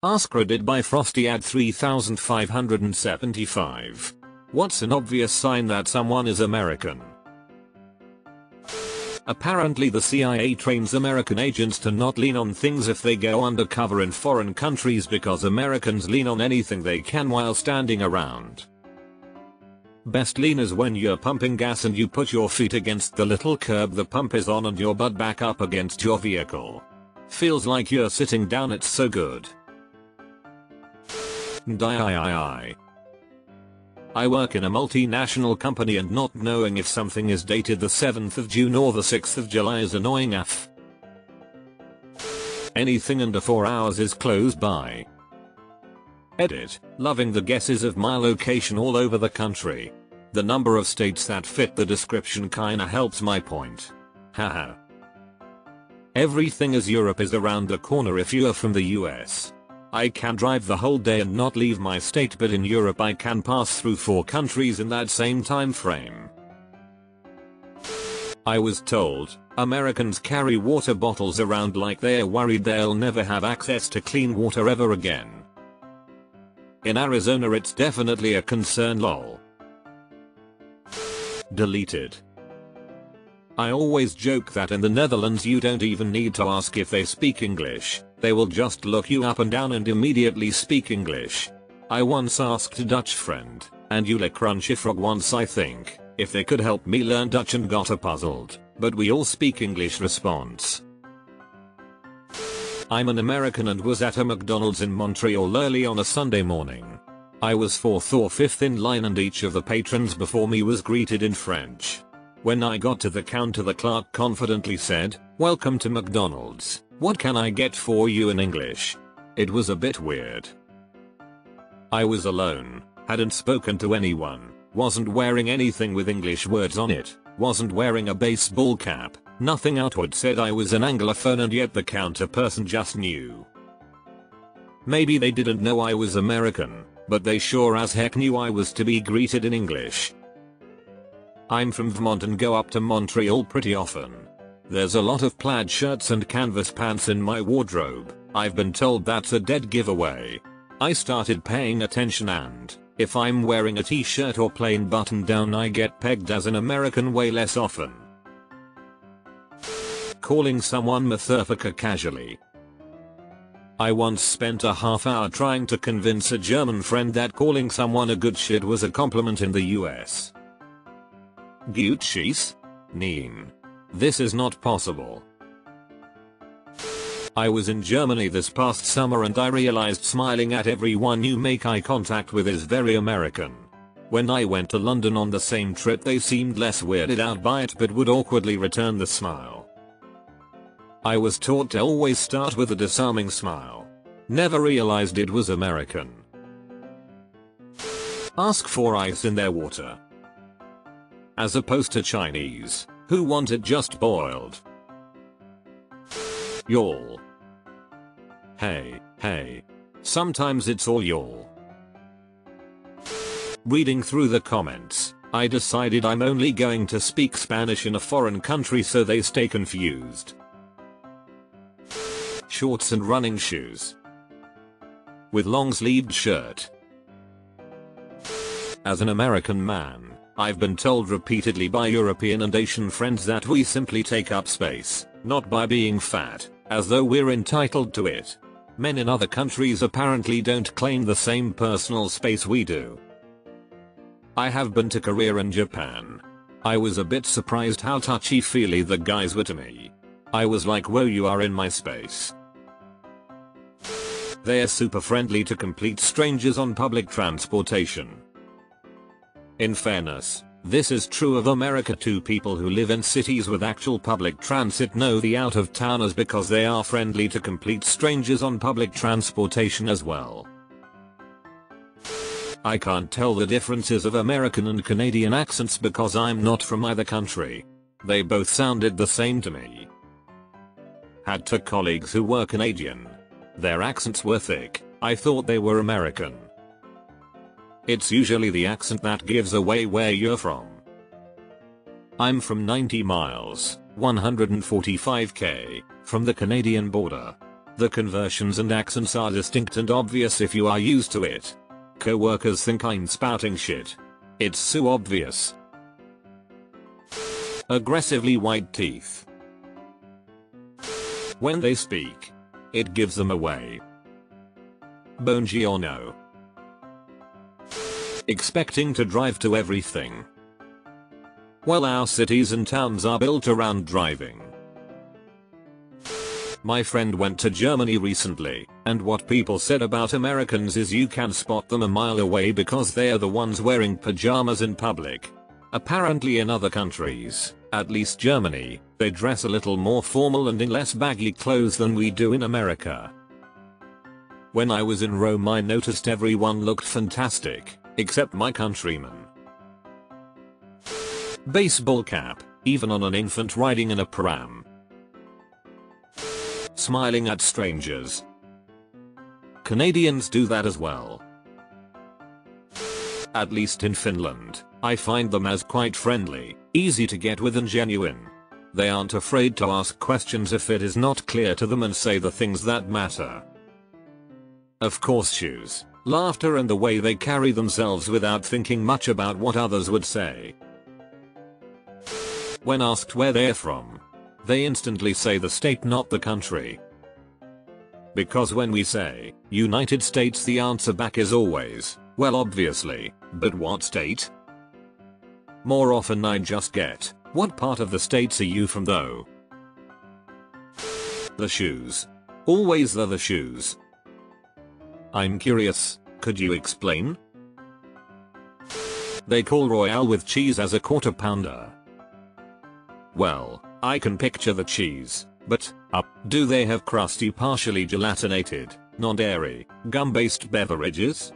AskReddit by Frosty at 3575. What's an obvious sign that someone is American? Apparently the CIA trains American agents to not lean on things if they go undercover in foreign countries because Americans lean on anything they can while standing around. Best lean is when you're pumping gas and you put your feet against the little curb the pump is on and your butt back up against your vehicle. Feels like you're sitting down, it's so good. I work in a multinational company and not knowing if something is dated the 7th of June or the 6th of July is annoying AF. Anything under 4 hours is close by. Edit. Loving the guesses of my location all over the country. The number of states that fit the description kinda helps my point. Haha. Everything as Europe is around the corner if you are from the US. I can drive the whole day and not leave my state, but in Europe I can pass through 4 countries in that same time frame. I was told, Americans carry water bottles around like they're worried they'll never have access to clean water ever again. In Arizona it's definitely a concern, lol. Deleted. I always joke that in the Netherlands you don't even need to ask if they speak English, they will just look you up and down and immediately speak English. I once asked a Dutch friend, and Youre Crunchy Frog once I think, if they could help me learn Dutch and got a puzzled, but we all speak English response. I'm an American and was at a McDonald's in Montreal early on a Sunday morning. I was 4th or 5th in line and each of the patrons before me was greeted in French. When I got to the counter the clerk confidently said, "Welcome to McDonald's, what can I get for you?" in English. It was a bit weird. I was alone, hadn't spoken to anyone, wasn't wearing anything with English words on it, wasn't wearing a baseball cap, nothing outward said I was an Anglophone, and yet the counter person just knew. Maybe they didn't know I was American, but they sure as heck knew I was to be greeted in English. I'm from Vermont and go up to Montreal pretty often. There's a lot of plaid shirts and canvas pants in my wardrobe. I've been told that's a dead giveaway. I started paying attention, and if I'm wearing a t-shirt or plain button down I get pegged as an American way less often. Calling someone motherfucker casually. I once spent a half hour trying to convince a German friend that calling someone a good shit was a compliment in the US. Gut schieß? Nein. This is not possible. I was in Germany this past summer and I realized smiling at everyone you make eye contact with is very American. When I went to London on the same trip they seemed less weirded out by it but would awkwardly return the smile. I was taught to always start with a disarming smile. Never realized it was American. Ask for ice in their water. As opposed to Chinese, who want it just boiled. Y'all. Hey. Sometimes it's all y'all. Reading through the comments, I decided I'm only going to speak Spanish in a foreign country so they stay confused. Shorts and running shoes. With long-sleeved shirt. As an American man, I've been told repeatedly by European and Asian friends that we simply take up space, not by being fat, as though we're entitled to it. Men in other countries apparently don't claim the same personal space we do. I have been to Korea and Japan. I was a bit surprised how touchy-feely the guys were to me. I was like, whoa, you are in my space. They're super friendly to complete strangers on public transportation. In fairness, this is true of America too. People who live in cities with actual public transit know the out-of-towners because they are friendly to complete strangers on public transportation as well. I can't tell the differences of American and Canadian accents because I'm not from either country. They both sounded the same to me. Had 2 colleagues who were Canadian. Their accents were thick. I thought they were American. It's usually the accent that gives away where you're from. I'm from 90 miles, 145 km, from the Canadian border. The conversions and accents are distinct and obvious if you are used to it. Co-workers think I'm spouting shit. It's so obvious. Aggressively white teeth. When they speak, it gives them away. Buongiorno. Expecting to drive to everything. Well, our cities and towns are built around driving. My friend went to Germany recently, and what people said about Americans is you can spot them a mile away because they are the ones wearing pajamas in public. Apparently in other countries, at least Germany, they dress a little more formal and in less baggy clothes than we do in America. When I was in Rome, I noticed everyone looked fantastic, except my countrymen. Baseball cap, even on an infant riding in a pram. Smiling at strangers. Canadians do that as well. At least in Finland, I find them as quite friendly, easy to get with and genuine. They aren't afraid to ask questions if it is not clear to them and say the things that matter. Of course, shoes, laughter and the way they carry themselves without thinking much about what others would say. When asked where they're from, they instantly say the state, not the country. Because when we say, United States, the answer back is always, well, obviously, but what state? More often I just get, what part of the States are you from though? The shoes. Always the shoes. I'm curious, could you explain? They call Royale with cheese as a quarter pounder. Well, I can picture the cheese, but, do they have crusty, partially gelatinated, non-dairy, gum-based beverages?